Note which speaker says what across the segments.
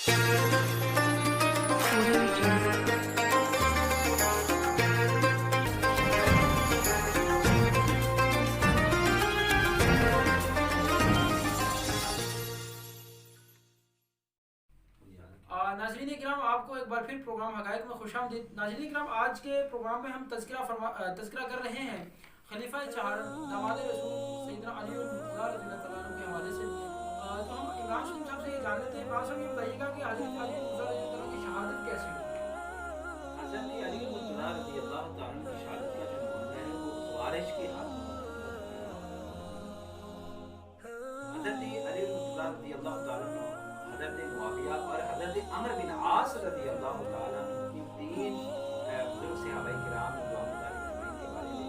Speaker 1: ناظرین کرام، آپ کو ایک بار پھر پروگرام حقائق میں خوش آمدید۔ ناظرین کرام، آج کے پروگرام میں ہم تذکرہ کر رہے ہیں خلیفہ چہارم داماد رسول سیدنا علی المرتضیٰ رضی اللہ تعالیٰ عنہ کے حوالے سے۔ تو ہم عمران شریف صاحب سے یہ جان لیتے ہیں، بعض ہم یہ بتائیے گا کہ حضرت علی المرتضیٰ رضی اللہ تعالیٰ کی شہادت کیسے ہوئی؟
Speaker 2: حضرت علی المرتضیٰ رضی اللہ تعالیٰ عنہ کی شہادت کا جو معاملہ ہے وہ خوارج کے ہاتھ میں حضرت علی المرتضیٰ رضی اللہ تعالیٰ عنہ، حضرت معاویہ اور حضرت عمر بن عاص رضی اللہ تعالیٰ عنہ کی تین بزرگ صحابہ کرام رضوان اللہ علیہم کے بارے میں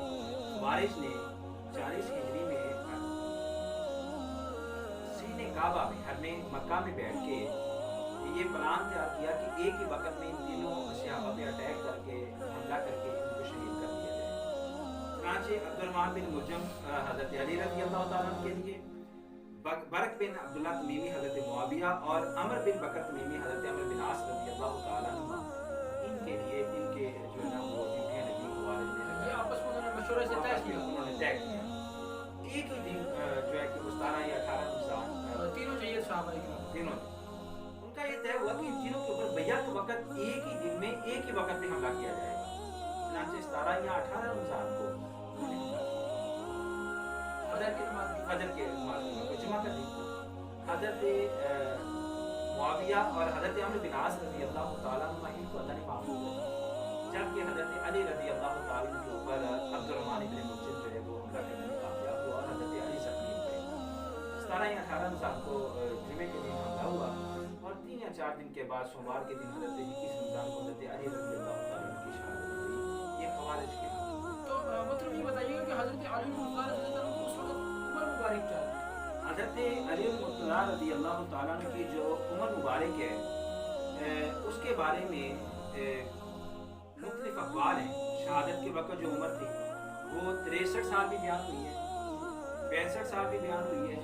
Speaker 2: خوارج نے 40 ہجری میں سینہ کعبہ میں حرم مکہ میں بیٹھ کے یہ پلان تیار کیا کہ ایک ہی وقت میں ان تینوں صحابہ پہ اٹیک کر کے حملہ کر کے ان کو شہید کر دیا جائے۔ چنانچہ عبد الرحمن بن ملجم حضرت علی رضی اللہ تعالیٰ عنہ کے لیے، برق بن عبداللہ تمیمی حضرت معاویہ اور عمر بن بکر تمیمی حضرت عمر بن عاص رضی اللہ تعالیٰ عنہ، ان کے لیے ان کے جو ہے نا وہ ڈیوٹیاں لگی خوارج نے
Speaker 1: آپس میں انہوں نے مشورے سے طے کیا،
Speaker 2: انہوں نے طے کیا ایک ہی دن جو ہے کہ 17 یا 18 انسان
Speaker 1: تینوں چاہیے صحابہ کرام،
Speaker 2: تینوں ان کا یہ طے ہوا کہ ان تینوں کے اوپر بیعت وقت ایک ہی دن میں ایک ہی وقت میں حملہ کیا جائے گا۔ چنانچہ 17 یا 18 انسان کو انہوں نے فجر کے نماز کو جمع کر دی۔ حضرت معاویہ اور حضرت عمر بن عاص رضی اللہ تعالیٰ عنہ ان کو اللہ نے معفو کیا، جبکہ حضرت علی رضی اللہ تعالیٰ عنہ کے اوپر عبد الرحمن بن ملجم جو ہے وہ حملہ کرنے میں کامیاب ہوا اور حضرت علی زخمی ہوئے۔ 17 یا 18 انسان کو جمعے کے دن حملہ ہوا اور 3 یا 4 دن کے بعد سوموار کے دن حضرت 21 رمضان کو حضرت علی رضی اللہ تعالیٰ عنہ کی شہادت ہوئی۔ یہ خوارج کے
Speaker 1: تو مطلب یہ بتائیے گا کہ حضرت علی المرتضیٰ رضی اللہ عنہ اس وقت عمر مبارک کیا ہے؟
Speaker 2: حضرت علی المرتضیٰ رضی اللہ تعالیٰ عنہ کی جو عمر مبارک ہے اس کے بارے میں مختلف اقوال ہیں۔ شہادت کے وقت جو عمر تھی وہ 63 سال بھی بیان ہوئی ہے، 65 سال بھی بیان ہوئی ہے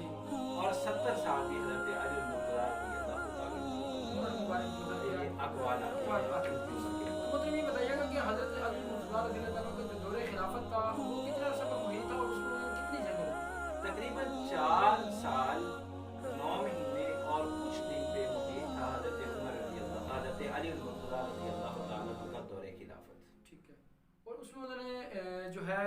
Speaker 2: اور 70 سال بھی حضرت علی المرتضیٰ رضی اللہ تعالیٰ عنہ
Speaker 1: عمر مبارک کی
Speaker 2: اقوال آتے ہیں۔
Speaker 1: مطلب یہ بتائیے گا کہ حضرت علی المرتضیٰ رضی اللہ تعالیٰ عنہ کا جو دور خلافت تھا وہ کتنا عرصہ پر محیط تھا اور اس میں کتنی جگہ رہی؟
Speaker 2: تقریباً 4 سال 9 مہینے اور کچھ دن پہ محیط تھا حضرت عمر رضی اللہ، حضرت علی المرتضیٰ رضی اللہ تعالیٰ عنہ کا دور خلافت۔
Speaker 1: ٹھیک ہے، اور اس میں انہوں نے جو ہے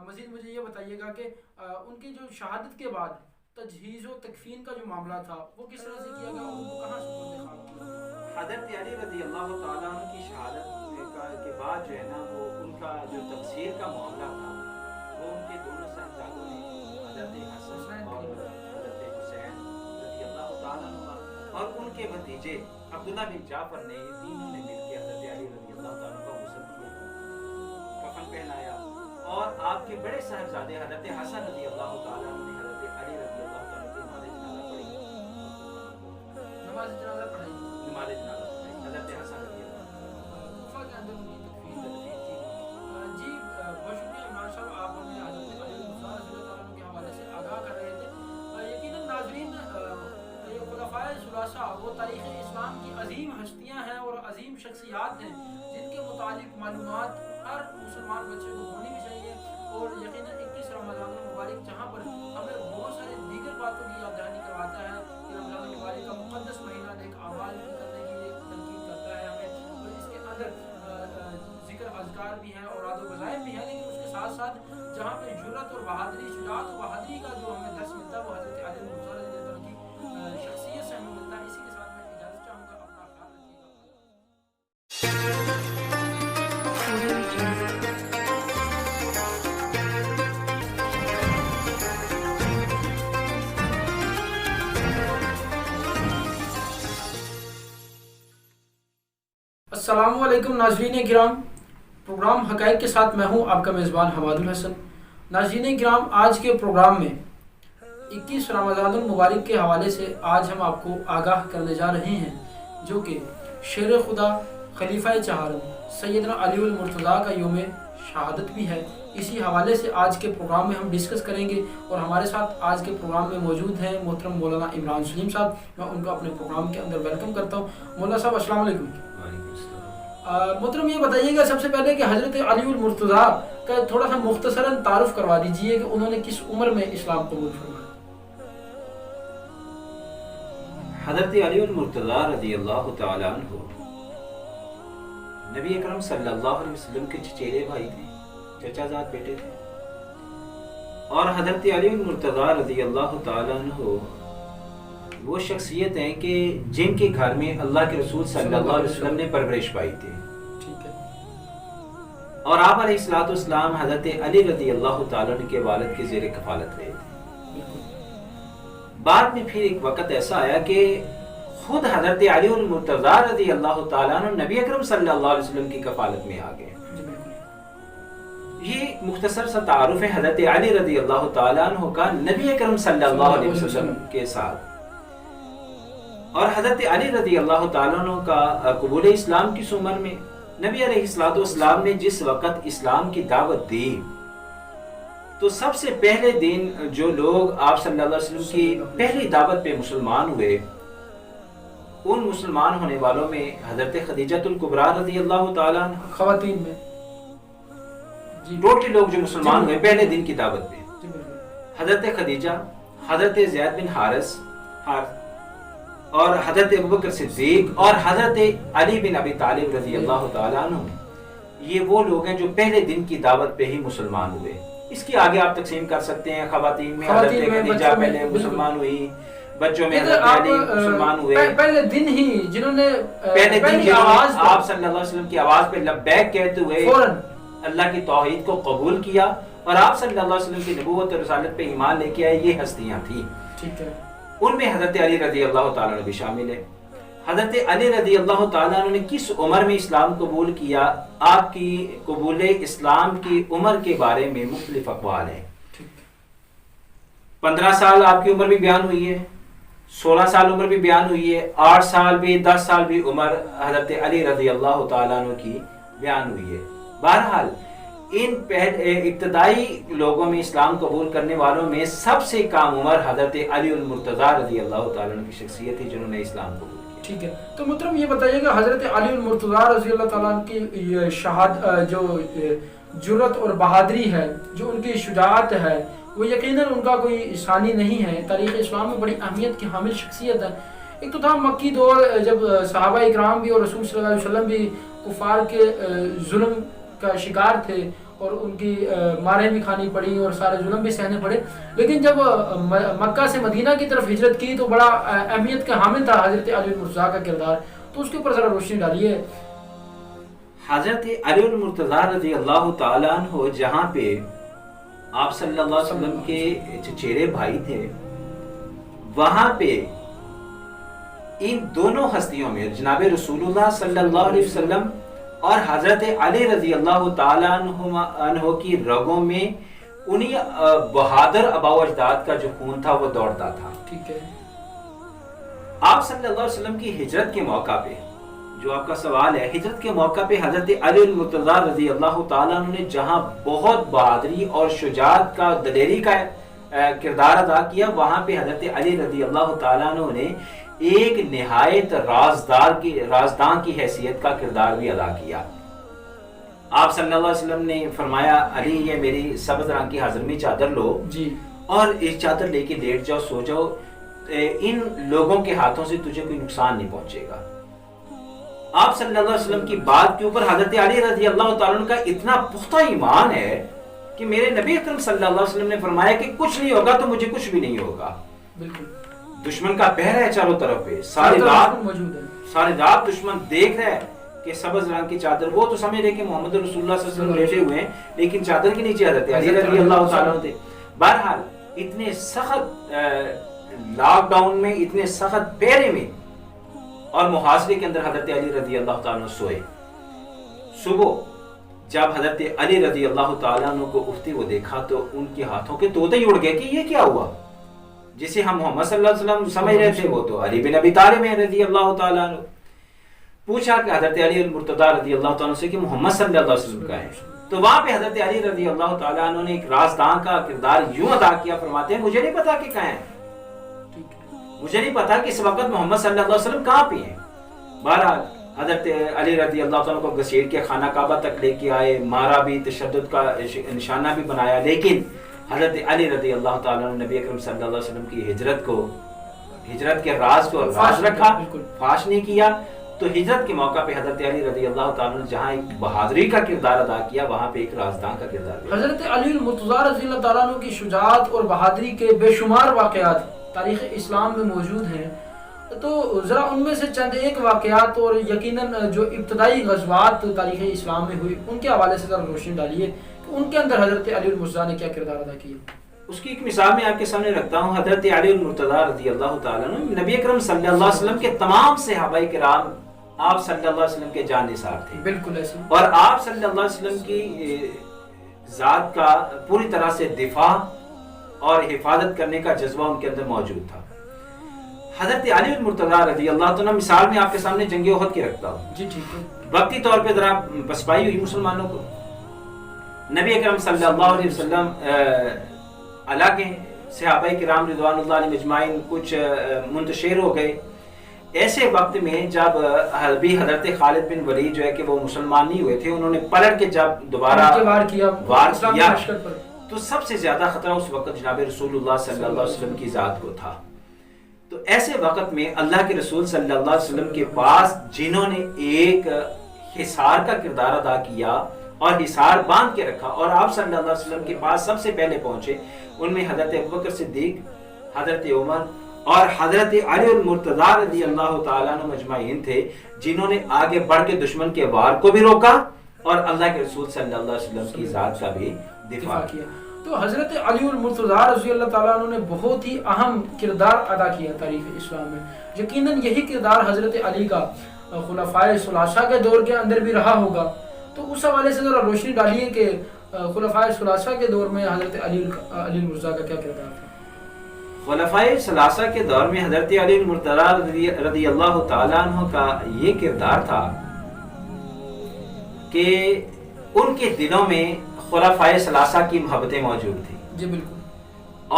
Speaker 1: مزید مجھے یہ بتائیے گا کہ ان کی جو شہادت کے بعد تجہیز و تکفین کا جو معاملہ تھا وہ کس طرح سے کیا گیا اور ان کو کہاں سپرد خاک کیا؟
Speaker 2: حضرت علی رضی اللہ تعالیٰ عنہ کی شہادت کے بعد جو ہے نا وہ ان کا جو تفسیر کا معاملہ تھا وہ ان کے دونوں صاحبزادوں نے حضرت حسن اور حضرت حسین رضی اللہ تعالیٰ عنہ اور ان کے بھتیجے عبداللہ بن جعفر نے، یہ تینوں نے مل کے حضرت علی رضی اللہ تعالیٰ عنہ کو غسل کیا، کفن پہنایا اور آپ کے بڑے صاحبزادے حضرت حسن رضی اللہ تعالیٰ عنہ نے حضرت علی رضی اللہ تعالیٰ عنہ کی نماز جنازہ پڑھی، نماز جنازہ پڑھی حضرت حسن رضی اللہ
Speaker 1: کوفہ کے اندر ان کی تکفین جی بہت شکریہ عمران صاحب، آپ ہمیں حضرت علی المرتضیٰ رضی اللہ تعالیٰ عنہ کے حوالے سے آگاہ کر رہے تھے۔ یقیناً ناظرین، یہ خلفائے ثلاثہ وہ تاریخ اسلام کی عظیم ہستیاں ہیں اور عظیم شخصیات ہیں جن کے متعلق معلومات ہر مسلمان بچے کو ہونی بھی چاہیے، اور یقیناً 21 رمضان المبارک جہاں پر ہمیں بہت سارے دیگر باتوں کی یاد دہانی کرواتا ہے کہ رمضان المبارک کا مقدس مہینہ نیک اعمال کرنے کی ایک تنقید کرتا ہے ہمیں، اور اس کے اندر ذکر اذکار بھی ہیں اور اوراد و وظائف بھی ہیں، لیکن اس کے ساتھ ساتھ جہاں پہ جرأت اور بہادری، شجاعت اور بہادری کا جو ہمیں درس ملتا ہے وہ حضرت علی المرتضیٰ رضی اللہ عنہ کی شخصیت سے ہمیں ملتا ہے۔ اسی کے ساتھ میں اجازت چاہوں گا، اپنا خیال رکھیے گا۔ السلام علیکم ناظرین کرام، پروگرام حقائق کے ساتھ میں ہوں آپ کا میزبان حماد الحسن۔ ناظرین کرام، آج کے پروگرام میں 21 رمضان المبارک کے حوالے سے آج ہم آپ کو آگاہ کرنے جا رہے ہیں، جو کہ شیر خدا خلیفہ چہارم سیدنا علی المرتضیٰ کا یوم شہادت بھی ہے. اسی حوالے سے آج کے پروگرام میں ہم ڈسکس کریں گے اور ہمارے ساتھ آج کے پروگرام میں موجود ہیں محترم مولانا عمران سلیم صاحب. میں ان کو اپنے پروگرام کے اندر ویلکم کرتا ہوں. مولانا صاحب السلام علیکم. محترم یہ بتائیے گا سب سے پہلے کہ حضرت علی المرتضیٰ کا تھوڑا سا مختصراً تعارف کروا دیجئے کہ انہوں نے کس عمر میں اسلام قبول فرمایا.
Speaker 2: حضرت علی المرتضیٰ رضی اللہ تعالیٰ عنہ نبی اکرم صلی اللہ علیہ وسلم کے چچیرے بھائی تھے, چچا زاد بیٹے تھے. اور حضرت علی المرتضیٰ رضی اللہ تعالیٰ عنہ وہ شخصیت ہیں کہ جن کے گھر میں اللہ کے رسول صلی اللہ علیہ وسلم نے پرورش پائی تھی. اور آپ علیہ الصلوۃ والسلام حضرت علی رضی اللہ تعالیٰ عنہ کے والد کے زیر کفالت رہے تھے. بعد میں پھر ایک وقت ایسا آیا کہ خود حضرت علی المرتضیٰ رضی اللہ تعالیٰ عنہ نبی اکرم صلی اللہ علیہ وسلم کی کفالت میں آ گئے. یہ مختصر سا تعارف ہے حضرت علی رضی اللہ تعالیٰ عنہ کا نبی اکرم صلی اللہ علیہ وسلم کے ساتھ. اور حضرت علی رضی اللہ تعالیٰ عنہ کا قبول اسلام کس عمر میں؟ نبی علیہ الصلوۃ والسلام نے جس وقت اسلام کی دعوت دی تو سب سے پہلے دن جو لوگ آپ صلی اللہ علیہ وسلم کی پہلی دعوت پہ مسلمان ہوئے ان مسلمان ہونے والوں میں حضرت خدیجہ الکبریٰ رضی اللہ تعالیٰ عنہ,
Speaker 1: خواتین میں
Speaker 2: ٹوٹل لوگ جو مسلمان ہوئے پہلے دن کی دعوت پہ حضرت خدیجہ, حضرت زید بن حارث اور حضرت ابوبکر صدیق اور حضرت علی بن ابی طالب رضی اللہ تعالیٰ عنہ, یہ وہ لوگ ہیں جو پہلے دن کی دعوت پہ ہی مسلمان ہوئے. اس کی آگے آپ تقسیم کر سکتے ہیں. خواتین میں حضرت خدیجہ پہلے مسلمان ہوئی, بچوں میں حضرت علی مسلمان ہوئے.
Speaker 1: پہلے دن ہی جنہوں نے
Speaker 2: پہلے دن آپ صلی اللہ علیہ وسلم کی آواز پہ لبیک کہتے ہوئے اللہ کی توحید کو قبول کیا اور آپ صلی اللہ علیہ وسلم کی نبوت اور رسالت پہ ایمان لے کے آئے, یہ ہستیاں تھیں.
Speaker 1: ٹھیک ہے.
Speaker 2: ان میں حضرت علی رضی اللہ تعالیٰ عنہ بھی شامل ہے. حضرت علی رضی اللہ تعالیٰ عنہ نے کس عمر میں اسلام قبول کیا؟ آپ کی قبول اسلام کی عمر کے بارے میں مختلف اقوال ہیں. 15 سال آپ کی عمر بھی بیان ہوئی ہے, 16 سال عمر بھی بیان ہوئی ہے, 8 سال بھی, 10 سال بھی عمر حضرت علی رضی اللہ تعالیٰ عنہ کی بیان ہوئی ہے. بہرحال ان ابتدائی لوگوں میں اسلام قبول کرنے والوں میں سب سے کم عمر حضرت علی المرتضیٰ رضی اللہ تعالیٰ عنہ کی شخصیت تھی جنہوں نے اسلام قبول کیا.
Speaker 1: ٹھیک ہے. تو محترم یہ بتائیے گا حضرت علی المرتضیٰ رضی اللہ تعالیٰ عنہ کی جو جرأت اور بہادری ہے, جو ان کی شجاعت ہے, وہ یقیناً ان کا کوئی ثانی نہیں ہے. تاریخ اسلام میں بڑی اہمیت کی حامل شخصیت ہے. ایک تو تھا مکی دور جب صحابہ اکرام بھی اور رسول صلی اللہ علیہ وسلم بھی کفار کے ظلم کا شکار تھے اور ان کی ماریں بھی کھانی پڑی اور سارے ظلم بھی سہنے پڑے. لیکن جب مکہ سے مدینہ کی طرف ہجرت کی تو بڑا اہمیت کا حامل تھا حضرت علی المرتضیٰ کا کردار. تو اس کے اوپر ذرا روشنی ڈالیے.
Speaker 2: حضرت علی المرتضیٰ رضی اللہ تعالیٰ عنہ جہاں پہ آپ صلی اللہ علیہ وسلم کے چچیرے بھائی تھے, وہاں پہ ان دونوں ہستیوں میں جناب رسول اللہ صلی اللہ علیہ وسلم اور حضرت علی رضی اللہ تعالیٰ عنہ کی رگوں میں انہی بہادر آباء و اجداد کا جو خون تھا وہ دوڑتا تھا.
Speaker 1: ٹھیک ہے.
Speaker 2: آپ صلی اللہ علیہ وسلم کی ہجرت کے موقع پہ, جو آپ کا سوال ہے, ہجرت کے موقع پہ حضرت علی المرتضیٰ رضی اللہ تعالیٰ عنہ نے جہاں بہت بہادری اور شجاعت کا, دلیری کا کردار ادا کیا, وہاں پہ حضرت علی رضی اللہ تعالیٰ عنہ نے ایک نہایت رازداں کی حیثیت کا کردار بھی ادا کیا. آپ صلی اللہ علیہ وسلم نے فرمایا, علی یہ میری سبز رنگ کی ہاضمی چادر لو
Speaker 1: جی,
Speaker 2: اور ایک چادر لے کے لیٹ جاؤ, سو جاؤ, ان لوگوں کے ہاتھوں سے تجھے کوئی نقصان نہیں پہنچے گا. آپ صلی اللہ علیہ وسلم کی بات کے اوپر حضرت علی رضی اللہ تعالیٰ عنہ کا اتنا پختہ ایمان ہے کہ میرے نبی اکرم صلی اللہ علیہ وسلم نے فرمایا کہ کچھ نہیں ہوگا تو مجھے کچھ بھی نہیں ہوگا. بالکل. دشمن کا پہرا ہے چاروں طرف پہ, سارے رات دشمن دیکھ رہا ہے کہ سبز رنگ کی چادر, وہ تو سمجھ رہے کہ محمد رسول اللہ صلی اللہ علیہ وسلم لیٹے ہوئے ہیں, لیکن چادر کے نیچے حضرت علی رضی اللہ تعالیٰ عنہ تھے. بہرحال اتنے سخت لاک ڈاؤن میں, اتنے سخت پہرے میں اور محاصرے کے اندر حضرت علی رضی اللہ تعالیٰ عنہ سوئے. صبح جب حضرت علی رضی اللہ تعالیٰ عنہ کو اٹھتے وہ دیکھا تو ان کے ہاتھوں کے طوطے ہی اڑ گئے کہ یہ کیا ہوا. جسے ہم محمد صلی اللہ علیہ وسلم سمجھ رہے تھے وہ تو علی بن ابی طالب رضی اللہ تعالیٰ عنہ. پوچھا کہ حضرت علی المرتضیٰ رضی اللہ تعالیٰ عنہ سے کہ محمد صلی اللہ علیہ وسلم کا ہے، تو وہاں پہ حضرت علی رضی اللہ تعالیٰ عنہ نے ایک رازداں کا کردار یوں ادا کیا، فرماتے ہیں مجھے نہیں پتا کہ کہاں ہیں، مجھے نہیں پتا کہ اس وقت محمد صلی اللہ علیہ وسلم کہاں پہ ہیں۔ بہرحال حضرت علی رضی اللہ تعالیٰ کو گھسیٹ کے خانہ کعبہ تک لے کے آئے، مارا بھی، تشدد کا نشانہ بھی بنایا، لیکن حضرت علی رضی اللہ تعالیٰ نے نبی اکرم صلی اللہ علیہ وسلم کی ہجرت کے راز کو راز رکھا، فاش نہیں کیا۔ تو ہجرت کے موقع پہ حضرت علی رضی اللہ تعالیٰ نے جہاں ایک بہادری کا کردار ادا کیا، وہاں پہ ایک رازداں کا کردار بھی۔
Speaker 1: حضرت علی المرتضیٰ رضی اللہ تعالیٰ عنہ کی شجاعت اور بہادری کے بے شمار واقعات تاریخ اسلام میں موجود ہیں، تو ذرا ان میں سے چند ایک واقعات اور یقیناً جو ابتدائی غزوات تاریخ اسلام میں ہوئی ان کے حوالے سے ذرا روشنی ڈالیے کہ ان کے اندر حضرت علی المرتضیٰ نے کیا کردار ادا کیا۔
Speaker 2: اس کی ایک مثال میں آپ کے سامنے رکھتا ہوں۔ حضرت علی المرتضیٰ رضی اللہ تعالیٰ عنہ نبی اکرم صلی اللہ علیہ وسلم کے تمام صحابہ کرام آپ صلی اللہ علیہ وسلم کے جان نثار تھے،
Speaker 1: بالکل ایسے، اور
Speaker 2: آپ صلی اللہ علیہ وسلم کی ذات کا پوری طرح سے دفاع اور حفاظت کرنے کا جذبہ ان کے اندر موجود تھا۔ حضرت علی المرتضیٰ رضی اللہ تعالیٰ مثال میں آپ کے سامنے جنگ احد کی رکھتا ہوں۔
Speaker 1: جی ٹھیک ہے،
Speaker 2: وقتی طور پہ ذرا پسپائی ہوئی مسلمانوں کو، نبی اکرم صلی اللہ علیہ وسلم علاقے صحابہ کرام رضوان اللہ علیہ اجمعین کچھ منتشر ہو گئے۔ ایسے وقت میں جب بھی حضرت خالد بن ولید جو ہے کہ وہ مسلمان نہیں ہوئے تھے، انہوں نے پلٹ کے جب دوبارہ وار کیا تو سب سے زیادہ خطرہ اس وقت جناب رسول اللہ صلی اللہ علیہ وسلم کی ذات کو تھا۔ تو ایسے وقت میں اللہ کے رسول صلی اللہ علیہ وسلم کے پاس جنہوں نے ایک حصار کا کردار ادا کیا اور حصار باندھ کے رکھا اور آپ صلی اللہ علیہ وسلم کے پاس سب سے پہلے پہنچے، ان میں حضرت ابوبکر صدیق، حضرت عمر اور حضرت علی المرتضیٰ رضی اللہ تعالیٰ عنہ مجمعین تھے، جنہوں نے آگے بڑھ کے دشمن کے وار کو بھی روکا اور اللہ کے رسول صلی اللہ علیہ وسلم کی ذات کا بھی دفاع کیا۔
Speaker 1: تو حضرت علی المرتضیٰ رضی اللہ تعالیٰ عنہ نے بہت ہی اہم کردار ادا کیا تاریخ اسلام میں۔ یقیناً یہی کردار حضرت علی کا خلفائے ثلاثہ کے دور کے اندر بھی رہا ہوگا، تو اس حوالے سے ذرا روشنی ڈالیے کہ خلفائے ثلاثہ کے دور میں حضرت علی المرتضیٰ کا کیا کردار تھا۔
Speaker 2: خلفائے ثلاثہ کے دور میں حضرت علی المرتضیٰ رضی اللہ تعالیٰ عنہ کا یہ کردار تھا کہ ان کے دلوں میں خلفائے ثلاثہ کی محبتیں موجود تھیں،
Speaker 1: جی بالکل،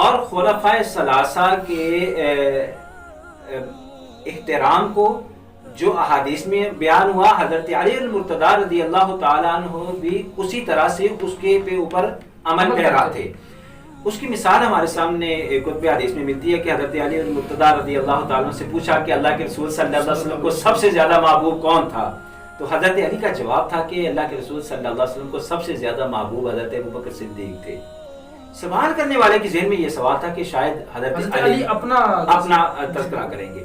Speaker 2: اور خلفائے ثلاثہ کے احترام کو جو احادیث میں بیان ہوا، حضرت علی المرتضیٰ رضی اللہ تعالیٰ عنہ بھی اسی طرح سے اس کے اوپر عمل پیرا تھے۔ اس کی مثال ہمارے سامنے کتب حدیث میں ملتی ہے کہ حضرت علی المرتضیٰ رضی اللہ تعالیٰ عنہ سے پوچھا کہ اللہ کے رسول صلی اللہ علیہ وسلم کو سب سے زیادہ محبوب کون تھا، تو حضرت علی کا جواب تھا کہ اللہ کے رسول صلی اللہ علیہ وسلم کو سب سے زیادہ محبوب حضرت ابوبکر صدیق تھے۔ سوال کرنے والے کے ذہن میں یہ سوال تھا کہ شاید حضرت علی اپنا تذکرہ کریں گے۔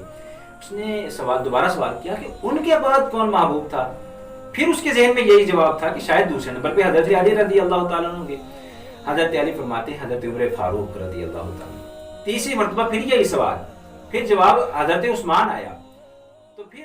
Speaker 2: اس نے دوبارہ سوال کیا کہ ان کے بعد کون محبوب تھا، پھر اس کے ذہن میں یہی جواب تھا کہ شاید دوسرے نمبر پہ حضرت علی رضی اللہ تعالیٰ عنہ ہوں گے۔ حضرت علی فرماتے ہیں حضرت عمر فاروق رضی اللہ تعالیٰ۔ تیسری مرتبہ پھر یہی سوال، پھر جواب حضرت عثمان آیا، تو پھر